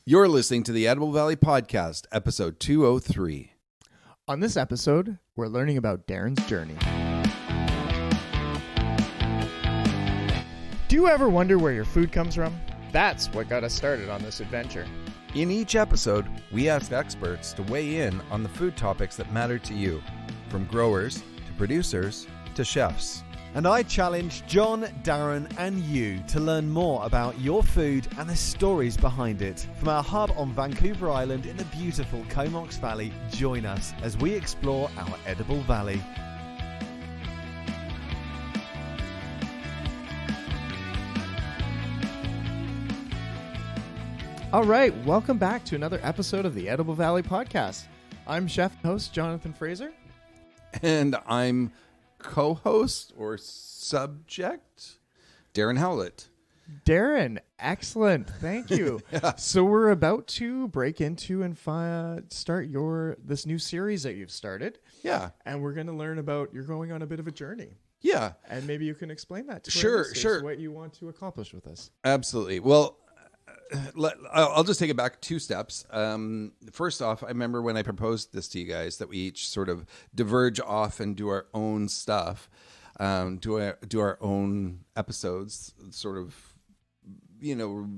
You're listening to the Edible Valley Podcast, episode 203. On this episode, we're learning about Darren's journey. Do you ever wonder where your food comes from? That's what got us started on this adventure. In each episode, we ask experts to weigh in on the food topics that matter to you, from growers to producers to chefs. And I challenge John, Darren, and you to learn more about your food and the stories behind it. From our hub on Vancouver Island in the beautiful Comox Valley, join us as we explore our edible valley. All right, welcome back to another episode of the Edible Valley Podcast. I'm chef and host Jonathan Frazier. And I'm co-host or subject, Darren Howlett. Darren, excellent. Thank you. Yeah. So we're about to break into and start this new series that you've started. Yeah. And we're going to learn about, you're going on a bit of a journey. Yeah. And maybe you can explain that to Sure, our listeners, sure. what you want to accomplish with this. Absolutely. Well, I'll just take it back 2 steps. First off, I remember when I proposed this to you guys that we each sort of diverge off and do our own stuff, do our own episodes, sort of,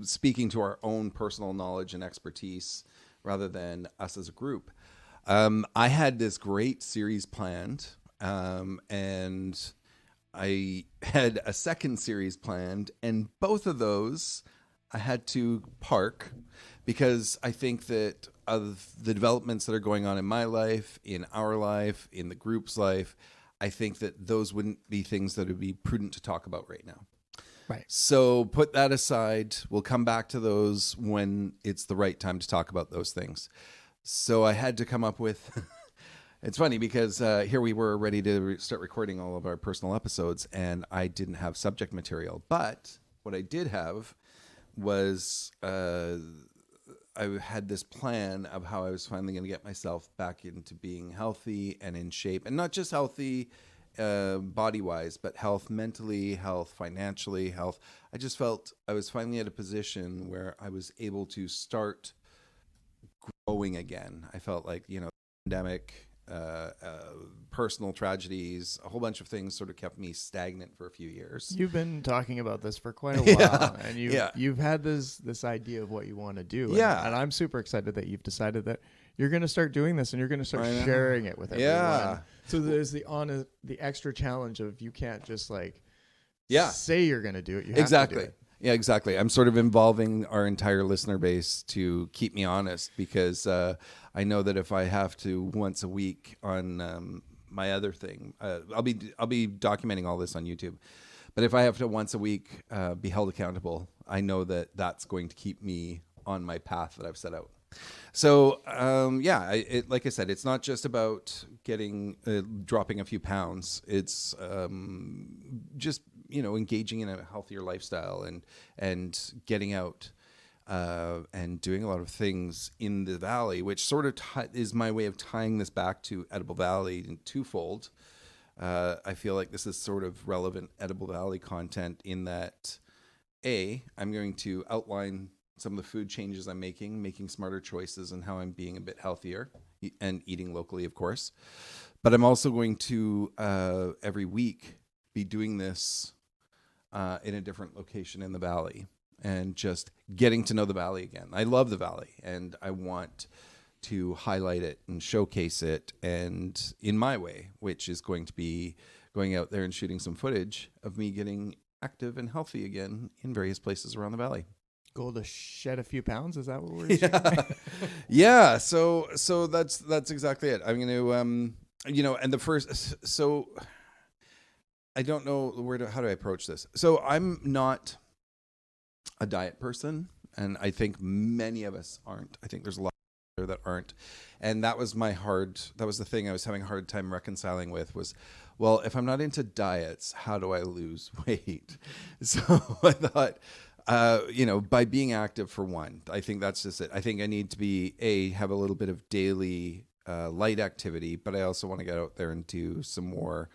speaking to our own personal knowledge and expertise rather than us as a group. I had this great series planned, and I had a second series planned, and both of those I had to park because I think that of the developments that are going on in my life, in our life, in the group's life, I think that those wouldn't be things that would be prudent to talk about right now. Right. So put that aside. We'll come back to those when it's the right time to talk about those things. So I had to come up with... It's funny because here we were ready to start recording all of our personal episodes, and I didn't have subject material. But what I did have was I had this plan of how I was finally going to get myself back into being healthy and in shape, and not just healthy body-wise, but health mentally, health financially, health. I just felt I was finally at a position where I was able to start growing again. I felt like, pandemic, personal tragedies, a whole bunch of things sort of kept me stagnant for a few years. You've been talking about this for quite a while, Yeah. and you've had this idea of what you want to do. Yeah. And I'm super excited that you've decided that you're going to start doing this and you're going to start sharing it with everyone. Yeah. So there's the extra challenge of you can't just say you're going to do it. You have Exactly. to do it. Yeah, exactly. I'm sort of involving our entire listener base to keep me honest, because I know that if I have to once a week on my other thing, I'll be documenting all this on YouTube. But if I have to once a week be held accountable, I know that that's going to keep me on my path that I've set out. So like I said, it's not just about dropping a few pounds. It's just engaging in a healthier lifestyle and getting out and doing a lot of things in the valley, which sort of is my way of tying this back to Edible Valley in twofold. I feel like this is sort of relevant Edible Valley content in that, I'm going to outline some of the food changes I'm making smarter choices, and how I'm being a bit healthier and eating locally, of course. But I'm also going to every week be doing this in a different location in the valley and just getting to know the valley again. I love the valley, and I want to highlight it and showcase it, and in my way, which is going to be going out there and shooting some footage of me getting active and healthy again in various places around the valley. Goal to shed a few pounds. Is that what we're Yeah. So that's exactly it. I'm going to, and the first, so I don't know how do I approach this? So I'm not a diet person, and I think many of us aren't. I think there's a lot there that aren't. And that was the thing I was having a hard time reconciling with was, well, if I'm not into diets, how do I lose weight? So I thought, by being active for one, I think that's just it. I think I need to have a little bit of daily light activity, but I also want to get out there and do some more,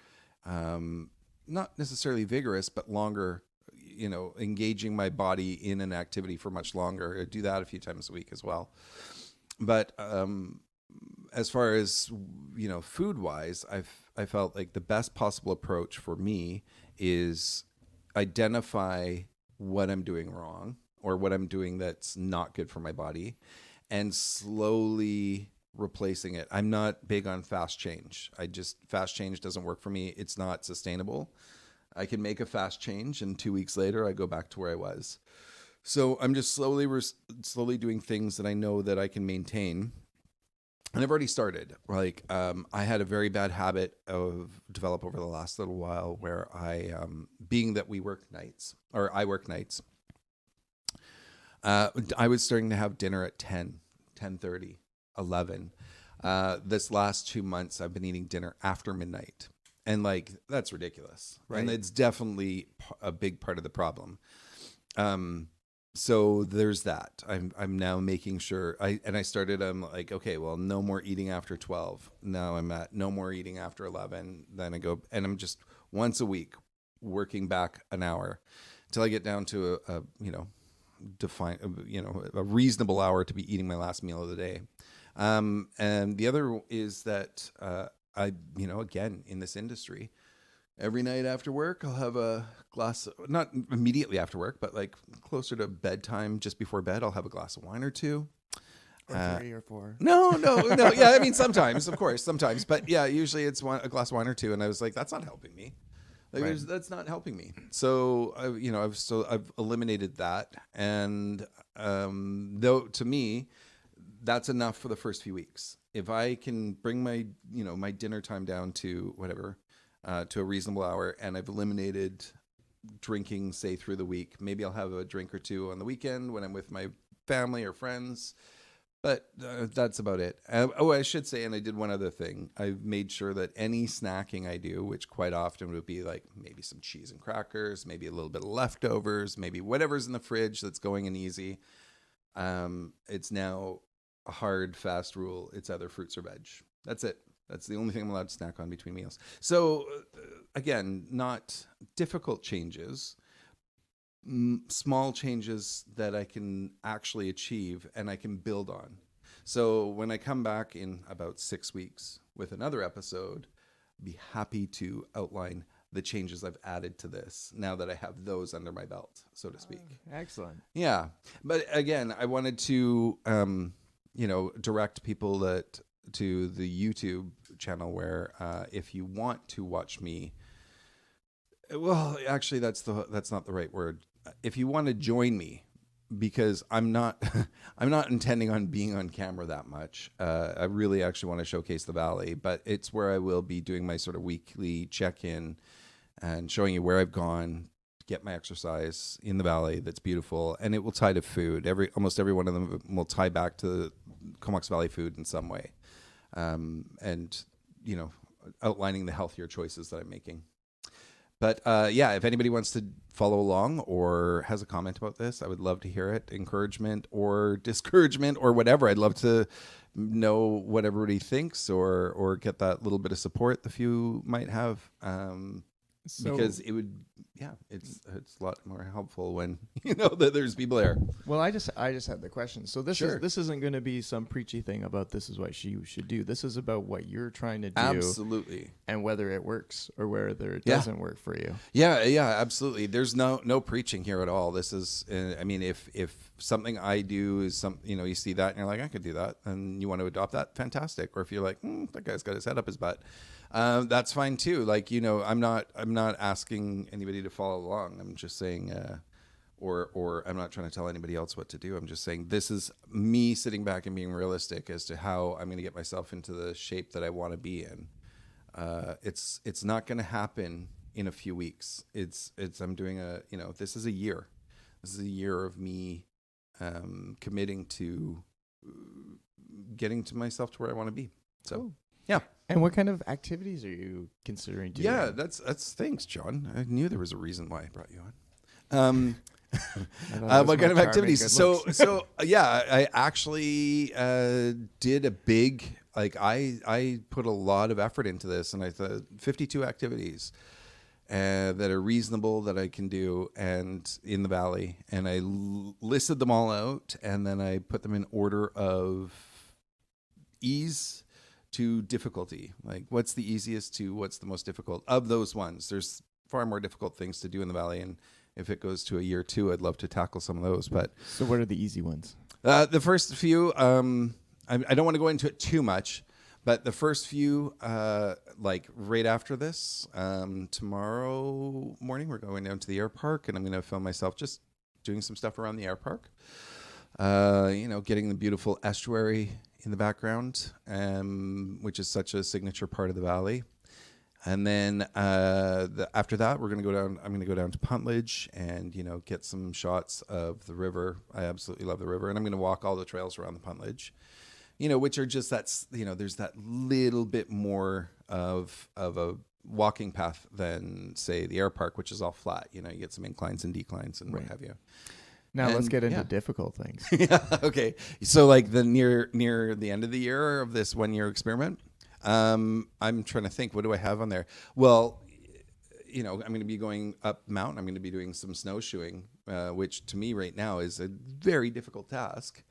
not necessarily vigorous, but longer engaging my body in an activity for much longer. I do that a few times a week as well. But as far as, food wise, I felt like the best possible approach for me is identify what I'm doing wrong or what I'm doing that's not good for my body, and slowly replacing it. I'm not big on fast change. Fast change doesn't work for me. It's not sustainable. I can make a fast change and 2 weeks later I go back to where I was. So I'm just slowly doing things that I know that I can maintain. And I've already started. I had a very bad habit of develop over the last little while where being that I work nights, I was starting to have dinner at 10, 10:30, 11. This last 2 months, I've been eating dinner after midnight. And that's ridiculous. Right. And it's definitely a big part of the problem. So there's that. I'm now making sure I started, I'm like, okay, well, no more eating after 12. Now I'm at no more eating after 11. Then I go, and I'm just once a week working back an hour till I get down to a reasonable hour to be eating my last meal of the day. And the other is that, again, in this industry, every night after work, I'll have a glass, not immediately after work, but closer to bedtime, just before bed, I'll have a glass of wine or two. Or 3 or 4. No. Yeah, I mean, sometimes, of course, sometimes. But yeah, usually it's a glass of wine or two. And I was like, that's not helping me. Right. That's not helping me. So, I've eliminated that. And though to me, that's enough for the first few weeks. If I can bring my, my dinner time down to whatever, to a reasonable hour, and I've eliminated drinking, say, through the week. Maybe I'll have a drink or two on the weekend when I'm with my family or friends, but that's about it. I should say, and I did one other thing. I've made sure that any snacking I do, which quite often would be maybe some cheese and crackers, maybe a little bit of leftovers, maybe whatever's in the fridge that's going in easy, it's now a hard, fast rule. It's either fruits or veg. That's it. That's the only thing I'm allowed to snack on between meals. So, again, not difficult changes, small changes that I can actually achieve and I can build on. So when I come back in about 6 weeks with another episode, I'd be happy to outline the changes I've added to this now that I have those under my belt, so to speak. Excellent. Yeah. But again, I wanted to, direct people to the YouTube channel where if you want to watch me, well, actually that's not the right word. If you want to join me, because I'm not intending on being on camera that much. I really actually want to showcase the valley, but it's where I will be doing my sort of weekly check-in and showing you where I've gone, get my exercise in the valley. That's beautiful, and it will tie to food. Almost every one of them will tie back to Comox Valley food in some way. And outlining the healthier choices that I'm making. But if anybody wants to follow along or has a comment about this, I would love to hear it. Encouragement or discouragement or whatever. I'd love to know what everybody thinks or get that little bit of support the few might have. Because it would, it's a lot more helpful when you know that there's people there. Well, I just had the question. So this Sure. isn't going to be some preachy thing about this is what you should do. This is about what you're trying to do. Absolutely. And whether it works or whether it doesn't work for you. Yeah, absolutely. There's no preaching here at all. This is, if something I do is you see that and you're like, I could do that, and you want to adopt that, fantastic. Or if you're like, that guy's got his head up his butt. That's fine too. I'm not asking anybody to follow along. I'm just saying, or I'm not trying to tell anybody else what to do. I'm just saying this is me sitting back and being realistic as to how I'm going to get myself into the shape that I want to be in. It's not going to happen in a few weeks. I'm doing this is a year. This is a year of me committing to getting to myself to where I want to be. So, cool. Yeah. And what kind of activities are you considering doing? Yeah, that's thanks, John. I knew there was a reason why I brought you on. What kind of activities? So I actually did a big, I put a lot of effort into this, and I thought 52 activities. that are reasonable that I can do and in the valley. And I listed them all out, and then I put them in order of ease to difficulty. Like, what's the easiest to what's the most difficult of those ones? There's far more difficult things to do in the valley, and if it goes to a year 2, I'd love to tackle some of those. But So what are the easy ones? the first few, I don't want to go into it too much, but the first few, like right after this, tomorrow morning, we're going down to the air park, and I'm going to film myself just doing some stuff around the air park. Getting the beautiful estuary in the background, which is such a signature part of the valley. And then after that, we're going to go down. I'm going to go down to Puntledge and get some shots of the river. I absolutely love the river, and I'm going to walk all the trails around the Puntledge. Which are just there's that little bit more of a walking path than say the air park, which is all flat. You get some inclines and declines and what have you. Now let's get into difficult things. Yeah. Okay. So like the near the end of the year of this 1-year experiment. I'm trying to think, what do I have on there? Well, I'm going to be going up mountain. I'm going to be doing some snowshoeing, which to me right now is a very difficult task.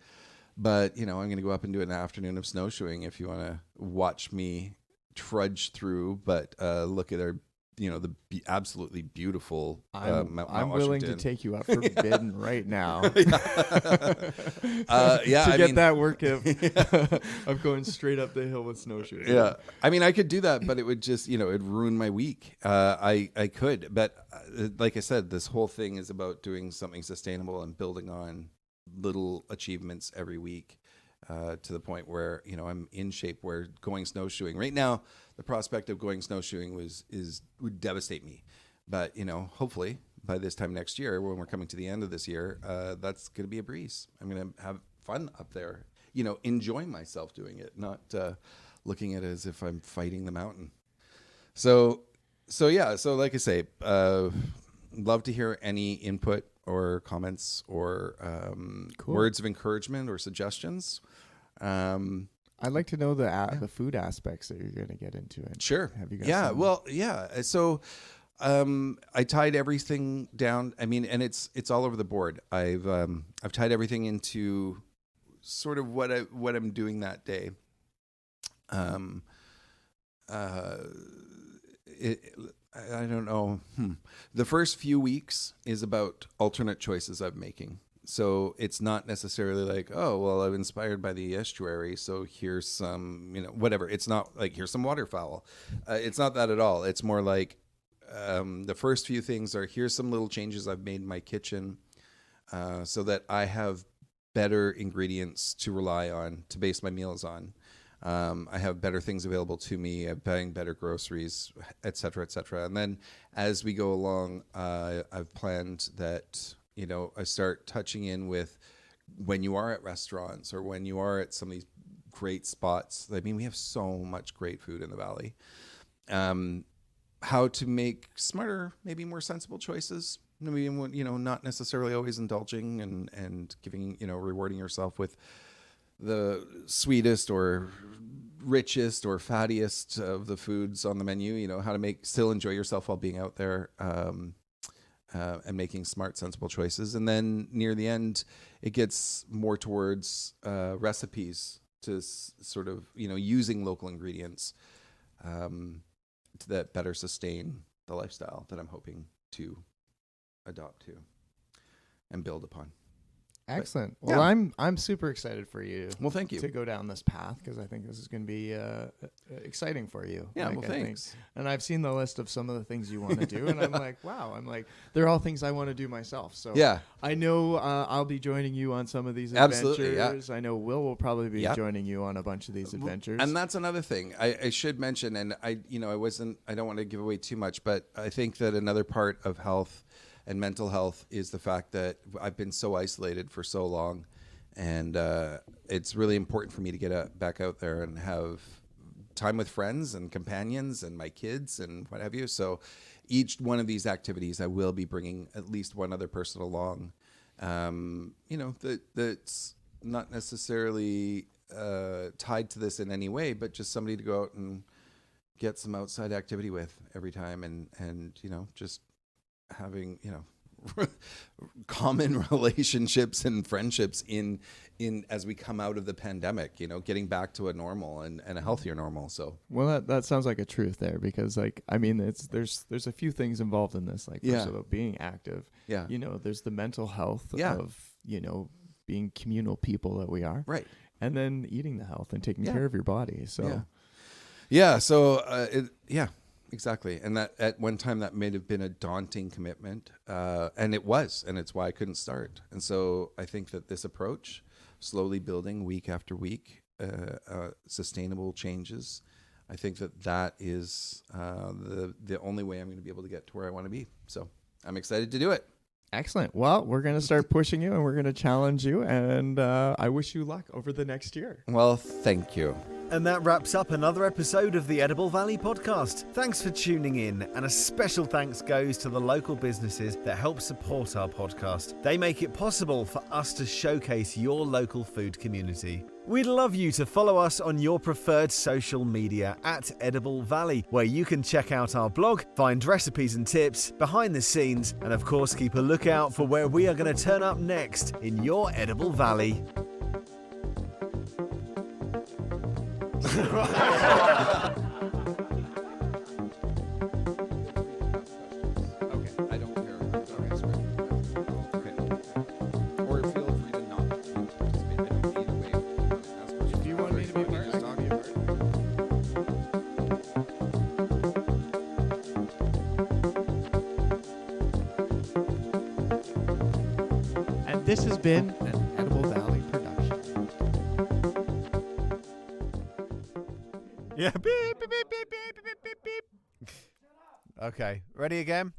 But, I'm going to go up and do an afternoon of snowshoeing if you want to watch me trudge through. But look at our, absolutely beautiful Mount I'm Washington. willing to take you up for bidding right now. Yeah, to get that work of going straight up the hill with snowshoes. Yeah. I mean, I could do that, but it would just, it'd ruin my week. I could. But like I said, this whole thing is about doing something sustainable and building on little achievements every week to the point where, I'm in shape where going snowshoeing. Right now, the prospect of going snowshoeing would devastate me. But, hopefully by this time next year, when we're coming to the end of this year, that's going to be a breeze. I'm going to have fun up there, enjoy myself doing it, not looking at it as if I'm fighting the mountain. So yeah. So like I say, love to hear any input or comments or words of encouragement or suggestions. I'd like to know the food aspects that you're going to get into it. Sure. Have you got some? Well, yeah. So I tied everything down. I mean, and it's all over the board. I've tied everything into sort of what I'm doing that day. I don't know. The first few weeks is about alternate choices I'm making. So it's not necessarily like, oh, well, I'm inspired by the estuary, so here's some, whatever. It's not like, here's some waterfowl. It's not that at all. It's more like the first few things are, here's some little changes I've made in my kitchen so that I have better ingredients to rely on, to base my meals on. I have better things available to me. I'm buying better groceries, et cetera, et cetera. And then as we go along, I've planned that, I start touching in with when you are at restaurants or when you are at some of these great spots. I mean, we have so much great food in the valley. How to make smarter, maybe more sensible choices. Maybe, not necessarily always indulging and giving, rewarding yourself with the sweetest or richest or fattiest of the foods on the menu, how to still enjoy yourself while being out there and making smart, sensible choices. And then near the end, it gets more towards recipes to sort of, using local ingredients that better sustain the lifestyle that I'm hoping to adopt to and build upon. Excellent. But, well, I'm super excited for you. Well, thank you. To go down this path because I think this is going to be exciting for you. Yeah. Well, thanks. And I've seen the list of some of the things you want to do, and I'm like, wow. They're all things I want to do myself. So yeah, I know I'll be joining you on some of these Absolutely, adventures. yeah. I know Will will probably be joining you on a bunch of these adventures. And that's another thing I should mention. And I don't want to give away too much, but I think that another part of health and mental health is the fact that I've been so isolated for so long. And it's really important for me to get back out there and have time with friends and companions and my kids and what have you. So each one of these activities, I will be bringing at least one other person along, that's not necessarily tied to this in any way, but just somebody to go out and, get some outside activity with every time, and just having common relationships and friendships in as we come out of the pandemic, getting back to a normal and a healthier normal. So well, that sounds like a truth there, because there's a few things involved in this, first of all, being active. Yeah. There's the mental health Yeah. of being communal people that we are, right. and then eating the health and taking care of your body. So Exactly. And that at one time that may have been a daunting commitment. And it was, and it's why I couldn't start. And so I think that this approach, slowly building week after week, sustainable changes, I think that is the only way I'm going to be able to get to where I want to be. So I'm excited to do it. Excellent. Well, we're going to start pushing you, and we're going to challenge you, and I wish you luck over the next year. Well, thank you. And that wraps up another episode of the Edible Valley podcast. Thanks for tuning in, and a special thanks goes to the local businesses that help support our podcast. They make it possible for us to showcase your local food community. We'd love you to follow us on your preferred social media at Edible Valley, where you can check out our blog, find recipes and tips, behind the scenes, and of course keep a lookout for where we are going to turn up next in your Edible Valley. I don't care. Okay. Or feel free to not participate. I don't need a way of ask questions. If you want me to be a part, Just I can be a part. And this has been an Edible Valley production. Yeah. Beep, beep, beep, beep, beep, beep, beep, beep. Okay. Ready again?